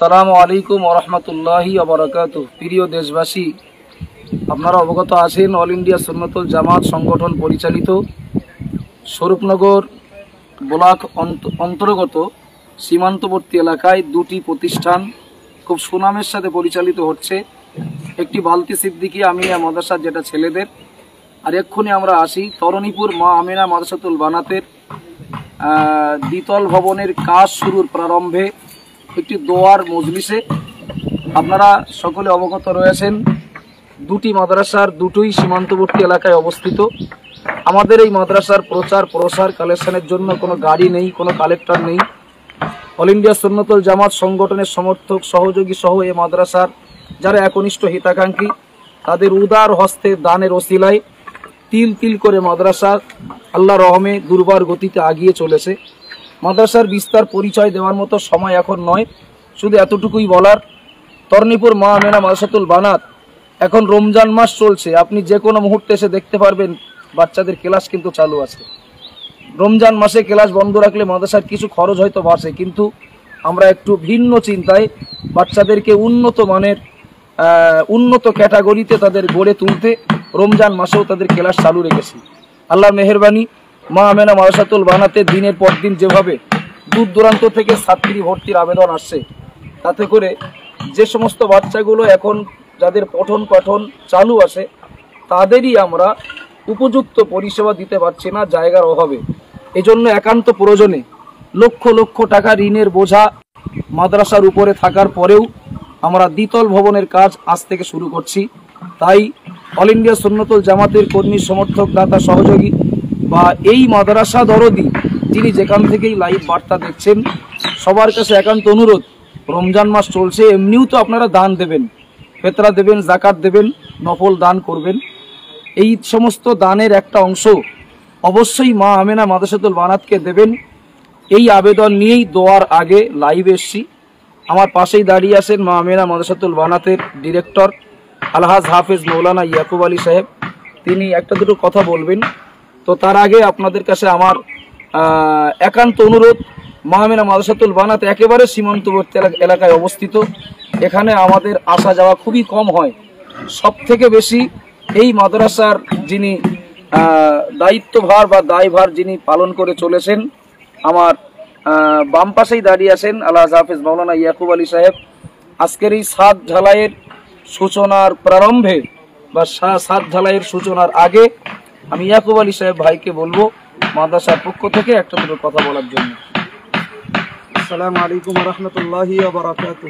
আসসালামু আলাইকুম ওয়া রাহমাতুল্লাহি ওয়া বারাকাতুহু। প্রিয় দেশবাসী, আপনারা অবগত আছেন অল ইন্ডিয়া সুন্নতুল জামাত সংগঠন পরিচালিত স্বরূপনগর ব্লক অন্তর্গত সীমান্তবর্তী এলাকায় দুটি প্রতিষ্ঠান খুব সুনামের সাথে পরিচালিত হচ্ছে। একটি বালতি সিদ্দিকী আমিনা মাদ্রাসা, যেটা ছেলেদের, আর এক্ষুনি আমরা আসি তরণীপুর মা আমিনা মাদ্রাসাতুল বানাতের দ্বিতল ভবনের কাজ শুরুর প্রারম্ভে একটি দোয়ার মজলিসে। আপনারা সকলে অবগত রয়েছেন দুটি মাদ্রাসার দুটোই সীমান্তবর্তী এলাকায় অবস্থিত। আমাদের এই মাদ্রাসার প্রচার প্রসার কালেকশনের জন্য কোনো গাড়ি নেই, কোনো কালেক্টর নেই। অল ইন্ডিয়া সুন্নতুল জামাত সংগঠনের সমর্থক সহযোগী সহ এই মাদ্রাসার যারা একনিষ্ঠ হিতাকাঙ্ক্ষী, তাদের উদার হস্তে দানের ওসিলায় তিল তিল করে মাদ্রাসা আল্লাহ রহমে দুর্বার গতিতে আগিয়ে চলেছে। মাদ্রাসার বিস্তার পরিচয় দেওয়ার মতো সময় এখন নয়, শুধু এতটুকুই বলার, তরণীপুর মা আমিনা মাদ্রাসাতুল বানাত এখন রমজান মাস চলছে, আপনি যে কোনো মুহূর্তে এসে দেখতে পারবেন বাচ্চাদের ক্লাস কিন্তু চালু আছে। রমজান মাসে ক্লাস বন্ধ রাখলে মাদ্রাসার কিছু খরচ হয়তো বাড়ছে, কিন্তু আমরা একটু ভিন্ন চিন্তায় বাচ্চাদেরকে উন্নত মানের উন্নত ক্যাটাগরিতে তাদের গড়ে তুলতে রমজান মাসেও তাদের ক্লাস চালু রেখেছি। আল্লাহর মেহেরবানি, মা আমিনা মাদ্রাসাতুল বানাতে দিনের পর দিন যেভাবে দূর দূরান্ত থেকে ছাত্রী ভর্তির আবেদন আসছে, তাতে করে যে সমস্ত বাচ্চাগুলো এখন যাদের পঠন পাঠন চালু আছে তাদেরই আমরা উপযুক্ত পরিষেবা দিতে পারছি না জায়গার অভাবে। এজন্য একান্ত প্রয়োজনে লক্ষ লক্ষ টাকা ঋণের বোঝা মাদ্রাসার উপরে থাকার পরেও আমরা দ্বিতল ভবনের কাজ আজ থেকে শুরু করছি। তাই অল ইন্ডিয়া সুন্নতুল জামাতের কর্মী সমর্থক দাতা সহযোগী বা এই মাদ্রাসা দরদি যিনি যেখান থেকেই লাইভ বার্তা দেখছেন, সবার কাছে একান্ত অনুরোধ, রমজান মাস চলছে, এমনিও তো আপনারা দান দেবেন, ফেতরা দেবেন, জাকাত দেবেন, নফল দান করবেন। এই সমস্ত দানের একটা অংশ অবশ্যই মা আমিনা মাদ্রাসাতুল বানাতকে দেবেন। এই আবেদন নিয়েই দোয়ার আগে লাইভ এসছি। আমার পাশেই দাঁড়িয়ে আছেন মা আমিনা মাদ্রাসাতুল বানাতের ডিরেক্টর আলহাজ হাফেজ মৌলানা ইয়াকুব আলী সাহেব, তিনি একটা দুটো কথা বলবেন। তো তার আগে আপনাদের কাছে আমার একান্ত অনুরোধ, মা আমিনা মাদ্রাসাতুল বানাত একেবারে সীমান্তবর্তী এলাকায় অবস্থিত। এখানে আমাদের আসা যাওয়া খুবই কম হয়। সব থেকে বেশি এই মাদ্রাসার যিনি দায়িত্বভার বা দায়ভার যিনি পালন করে চলেছেন, আমার বাম পাশেই দাঁড়িয়ে আছেন আলহাজ হাফেজ মৌলানা ইয়াকুব আলী সাহেব। আজকের এই সাত ঢালাইয়ের সূচনার প্রারম্ভে বা সাত ঢালাইয়ের সূচনার আগে আমি ইয়াকুব আলী সাহেব ভাইকে বলবো মাদ্রাসার পক্ষ থেকে একটা দুটো কথা বলার জন্য। আসসালামু আলাইকুম ওয়া রাহমাতুল্লাহি ওয়া বারাকাতুহু।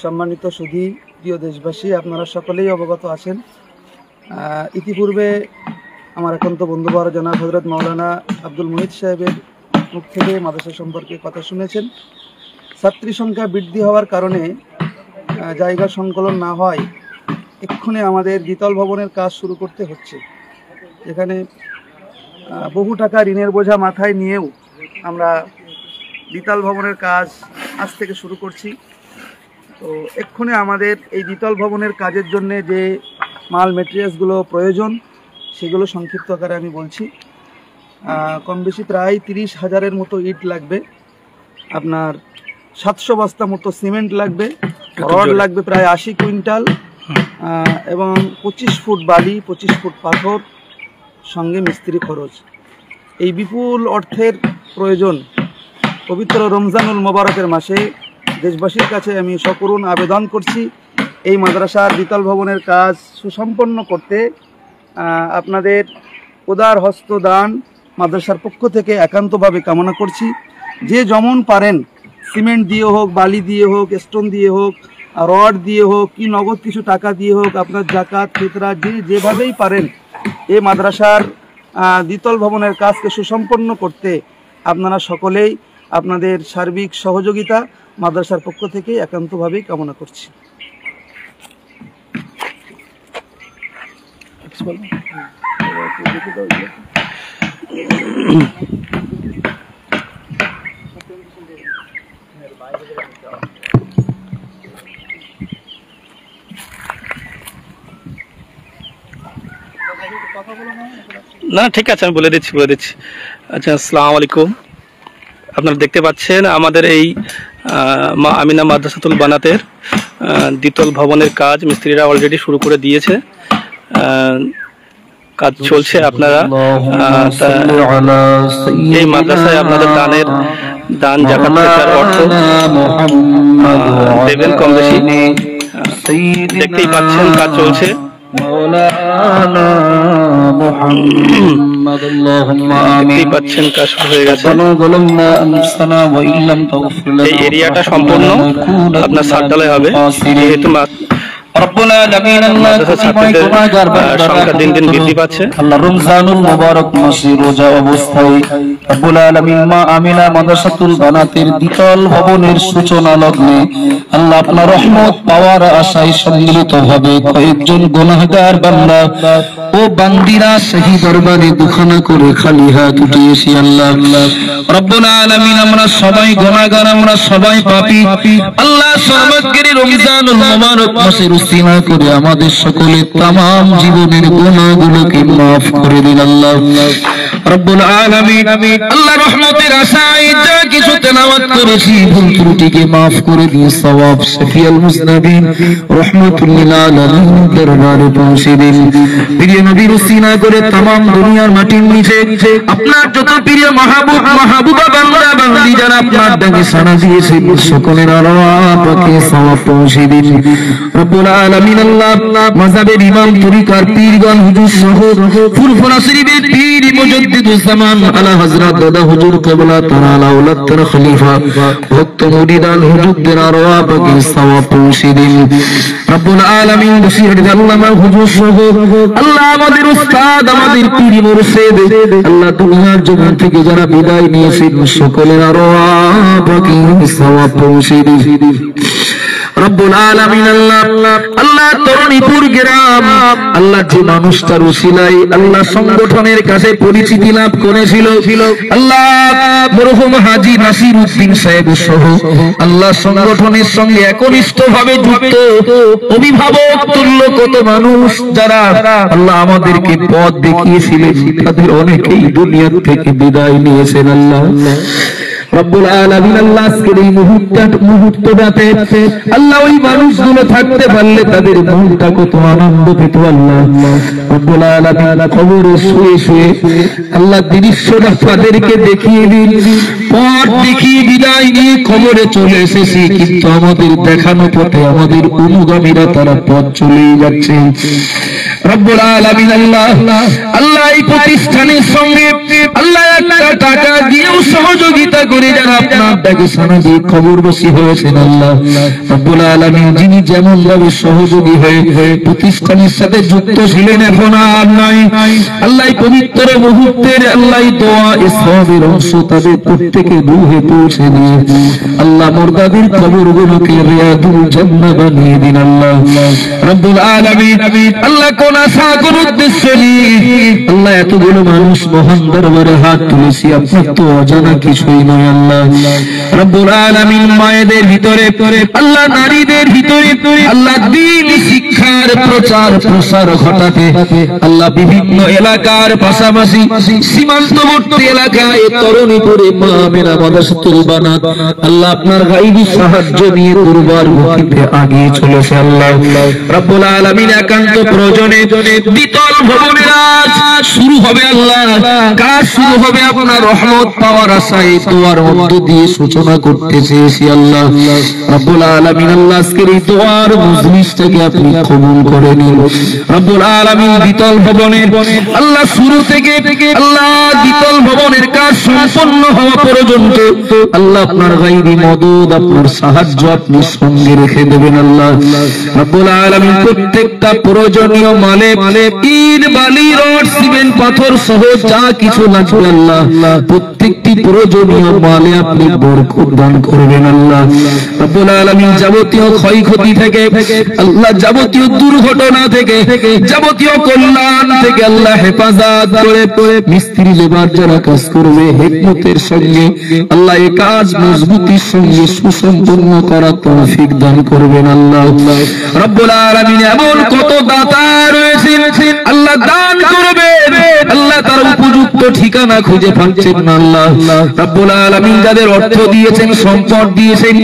সম্মানিত সুধী, প্রিয় দেশবাসী, আপনারা সকলেই অবগত আছেন, ইতিপূর্বে আমার একান্ত বন্ধুবর জনাব হযরত মাওলানা আব্দুল মুহিত সাহেবের মুখ থেকে মাদ্রাসা সম্পর্কে কথা শুনেছেন। ছাত্রী সংখ্যা বৃদ্ধি হওয়ার কারণে জায়গা সংকলন না হয় এক্ষুনি আমাদের দ্বিতল ভবনের কাজ শুরু করতে হচ্ছে। এখানে বহু টাকা ঋণের বোঝা মাথায় নিয়েও আমরা দ্বিতল ভবনের কাজ আজ থেকে শুরু করছি। তো এক্ষুনি আমাদের এই দ্বিতল ভবনের কাজের জন্য যে মাল মেটেরিয়ালসগুলো প্রয়োজন সেগুলো সংক্ষিপ্ত আকারে আমি বলছি। কম বেশি প্রায় 30,000-এর মতো ইট লাগবে, আপনার 700 বস্তা মতো সিমেন্ট লাগবে, রড লাগবে প্রায় 80 কুইন্টাল, এবং 25 ফুট বালি, 25 ফুট পাথর, সঙ্গে মিস্ত্রি খরচ। এই বিপুল অর্থের প্রয়োজন পবিত্র রমজানুল মোবারকের মাসে দেশবাসীর কাছে আমি সকরুণ আবেদন করছি, এই মাদ্রাসার দ্বিতল ভবনের কাজ সুসম্পন্ন করতে আপনাদের উদার হস্ত দান মাদ্রাসার পক্ষ থেকে একান্তভাবে কামনা করছি। যে যেমন পারেন, সিমেন্ট দিয়ে হোক, বালি দিয়ে হোক, স্টোন দিয়ে হোক, রড দিয়ে হোক, কি নগদ কিছু টাকা দিয়ে হোক, আপনার জাকাত ফিতরা যেভাবেই পারেন এই মাদ্রাসার দ্বিতল ভবনের কাজকে সুসম্পন্ন করতে আপনারা সকলেই আপনাদের সার্বিক সহযোগিতা মাদ্রাসার পক্ষ থেকে একান্তভাবেই কামনা করছি। না ঠিক আছে, আমি বলে দিচ্ছি। আচ্ছা, আসসালামু আলাইকুম। আপনারা দেখতে পাচ্ছেন আমাদের এই মা আমিনা মাদ্রাসাতুল বানাতের দ্বিতল ভবনের কাজ মিস্ত্রিরা অলরেডি শুরু করে দিয়েছে। কাজ চলছে। আপনারা এই মাদ্রাসায় আপনাদের দান জাকাত ফিতরার অর্থ দেবেন কম বেশি। দেখতেই পাচ্ছেন কাজ চলছে। দেখতেই পাচ্ছেন কাজ শুরু হয়ে গেছে। এই এরিয়াটা সম্পূর্ণ আপনার ছাদ ঢালাই হবে, যেহেতু সংখ্যা দিন দিন বৃদ্ধি পাচ্ছে। রমজানুল মুবারক মাসে রোজা অবস্থায় রব্বুল আলামিন মা আমিনা মাদ্রাসাতুল বানাতের দ্বিতল ভবনের সূচনা লগ্নে আল্লাহ আপনার রহমত পাওয়ার আশায় সম্মিলিতভাবে কয়েকজন গুনাহগার বান্দা ও বান্দিরা সেই দরবারে দুখানা করে খালি হাত উঠিয়েছি। আল্লাহ রব্বুল আলামিন আমরা সবাই গুনাহগার, আমরা সবাই পাপী। আল্লাহ সর্বজ্ঞের রমজানুল মুবারক মাসের উসিলা করে আমাদের সকলের तमाम জীবনের গুনাহগুলোকে maaf করে দিন আল্লাহ রব্বুল আলামিন। আল্লাহ রহমতের আশায় যা কিছু তেলাওয়াত করেছি ভুল ত্রুটিকে maaf করে দিন। সওয়াব শফিউল মুজনিবিন রাহমাতুল লিল আলামিন দরবারে পৌঁছে দিন। প্রিয় নবীর উসিলা করে तमाम দুনিয়ার মাটির নিচে আপনার যত প্রিয় মাহবুবা বান্দা বান্দি যারা আপনার ডাকে সাড়া দিয়েছে সকলের আল্লাহকে সওয়াব পৌঁছে দিন রব্বুল আলামিন। আল্লাহ মাযহাবের ইমাম তরিকার পীরগণ হুজুর সহ ফুরফুরা শরীফের পীর মুজাদ্দিদুজ জামান আলা হযরত দাদা হুজুর কিবলা তাআলা আওলাদ তার খলিফা ভক্ত মুরিদান হুজুরদের আরওয়াহকে সওয়াব পৌঁছে দিন রব্বুল আলামিন। বসির আল্লামা হুজুর সহ আল্লাহ আমাদের উস্তাদ, আমাদের পীর মুর্শিদ আল্লাহ দুনিয়ার জগৎ থেকে যারা বিদায় নিয়েছেন সকলের আরওয়াহকে সওয়াব পৌঁছে দিন রব্বুল আলামিন। আল্লাহ তরুণীপুর গ্রাম আল্লাহ যে মানুষটার উসিলায় আল্লাহ সংগঠনের কাছে পরিচিতি লাভ করেছিল আল্লাহ মরহুম হাজী নাসির উদ্দিন সাহেব সহ আল্লাহ সংগঠনের সঙ্গে একনিষ্ঠভাবে যুক্ত অভিভাবক তুল্য কত মানুষ যারা আল্লাহ আমাদেরকে পথ দেখিয়েছিলেন তাদের অনেকেই দুনিয়া থেকে বিদায় নিয়েছেন। আল্লাহ রব্বুল আলামিন আল্লাহ আজকের এই মুহূর্তটাতে আল্লাহ ওই মানুষগুলো থাকতে পারলে তাদের মনটা কত আনন্দ পেত। আল্লাহ রব্বুল আলামিন কবরে শুয়ে শুয়ে আল্লাহ দৃশ্যটা তাদেরকে দেখিয়ে দিন, পথ দেখিয়ে বিদায় নিয়ে কবরে চলে এসেছি, কিন্তু আমাদের দেখানো পথে আমাদের অনুগামীরা তারা পথ চলেই যাচ্ছে। রব্বুল আলামিন আল্লাহ এই প্রতিষ্ঠানের সঙ্গে আল্লাহ একটা টাকা দিয়েও সহযোগিতা করে যারা আপনার ডাকে সাড়া দিয়ে কবরবাসী হয়েছেন আল্লাহ রব্বুল আলামিন যিনি যেমন ভাবে সহযোগী হয়ে প্রতিষ্ঠানের সাথে যুক্ত ছিলেন এখন আর নাই আল্লাহ পবিত্র মুহূর্তের আল্লাহ দোয়া ইসলামের অংশ তাদের প্রত্যেকে রূহে পৌঁছে দিয়ে আল্লাহ মুর্দাদের কবরগুলোকে রিয়াদুল জান্নাহ বানিয়ে দিন। আল্লাহ রব্বুল আলামিন আল্লাহ কোন আশা কোন উদ্দেশ্য নিয়ে আল্লাহ এতগুলো মানুষ মহান দরবারে হাত তুলেছি আপনার তো অজানা কিছুই নয়। আল্লাহ রব্বুল আলামিন মায়েদের ভিতরে আল্লাহ নারীদের ভিতরে আল্লাহ দ্বীন শিক্ষার প্রচার প্রসার ঘটাতে আল্লাহ বিভিন্ন এলাকার পাশাপাশি সীমান্তবর্তী এলাকায় তরুণীপুরে মা আমিনা মাদ্রাসাতুল বানাত আল্লাহ আপনার গায়বী সাহায্য নিয়ে দরবার মুখীতে আগিয়ে চলেছে। আল্লাহ রব্বুল আলামিন একান্ত প্রয়োজনে দ্বিতল ভবনের কাজ শুরু হবে। আল্লাহ কাজ শুরু হবে আপনার রহমত পাওয়ার আশায় দোয়ার মধ্য দিয়ে সূচনা করতে চেয়েছি। আল্লাহ রব্বুল আলামিন আল্লাহ আজকের এই দোয়ার মজলিসটাকে আপনি কবুল করে নিন। রব্বুল আলামিন দ্বিতল ভবনের আল্লাহ শুরু থেকে আল্লাহ দ্বিতল ভবনের কাজ সম্পন্ন হওয়া পর্যন্ত আল্লাহ আপনার গায়বী মদদ আপনার সাহায্য আপনি সঙ্গে রেখে দেবেন। আল্লাহ রব্বুল আলামিন প্রত্যেকটা প্রয়োজনীয় মালে ইট বালি রড সিমেন্ট পাথর সহ যা কিছু লাগবে আল্লাহ প্রত্যেকটি প্রয়োজনীয় মালে আপনি বরকত দান করবেন। আল্লাহ রব্বুল আলামিন যাবতীয় ক্ষয়ক্ষতি থেকে আল্লাহ যাবতীয় দুর্ঘটনা থেকে যাবতীয় কল্যাণ থেকে আল্লাহ হেফাজত করে মিস্ত্রি লেবার যারা কাজ করবে হিকমতের সঙ্গে আল্লাহ এই কাজ মজবুতির সঙ্গে সুসম্পন্ন করার তৌফিক দান করবেন। আল্লাহ রব্বুল আলামিন এমন কত দাতা রয়েছেন আল্লাহ দান করবেন, আল্লাহ তার উপযুক্ত ঠিকানা খুঁজে পাচ্ছেন না আল্লাহ রাব্বুল আলামিন যাদের অর্থ দিয়েছেন, সম্পদ দিয়েছেন,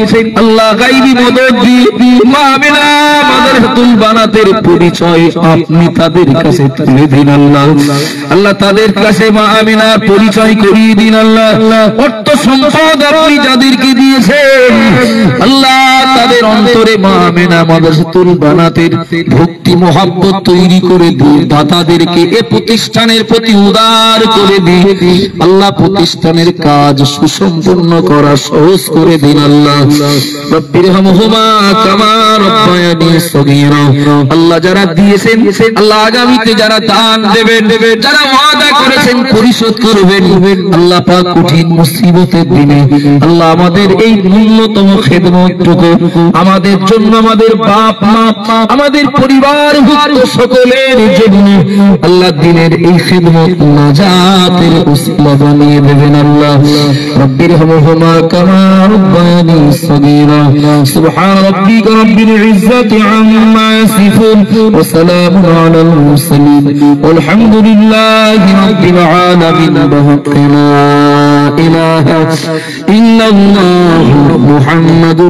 আল্লাহ গায়বী মদদ দিয়ে মা আমিনা মাদ্রাসাতুল বানাতের পরিচয় আপনি তাদের কাছে তুলে দিন আল্লাহ। আল্লাহ তাদের কাছে মা আমিনার পরিচয় করিয়ে দিন আল্লাহ। অর্থ সম্পদ আপনি যাদেরকে দিয়েছেন আল্লাহ তাদের অন্তরে মা আমিনা মাদ্রাসাতুল বানাতের ভক্তি মহব্বত তৈরি করে দিন, দাতাদেরকে এ প্রতিষ্ঠানের প্রতি উদার করে দিন আল্লাহ। প্রতিষ্ঠানের কাজ সুসম্পন্ন করা সহজ করে দিন আল্লাহ। রব্বিরহামহুমা কামা রব্বায়ানি সগীরা। আল্লাহ যারা দিয়েছেন আল্লাহ আগামীতে যারা দান দেবেন, যারা ওয়াদা করেছেন পরিশোধ করবেন আল্লাহ পাক কঠিন মুসিবতের দিনে আল্লাহ আমাদের এই ন্যূনতম খেদমতটুকু আমাদের জন্য, আমাদের বাপ মা, আমাদের পরিবার ভুক্ত সকলের জন্য আল্লাহ দিনের এই খেদমত নাজাতের উসিলা বানিয়ে দেবেন আল্লাহ। রব্বিরহামহুমা কামা রব্বায়ানি সগীরা। সুবহান রাব্বিকা রাব্বিল ইজ্জাতি আম্মা ইয়াসিফুন ওয়া সালামুন আলাল মুরসালিন ওয়ালহামদুলিল্লাহি রাব্বিল আলামিন। লা ইলাহা ইল্লাল্লাহু মুহাম্মাদুর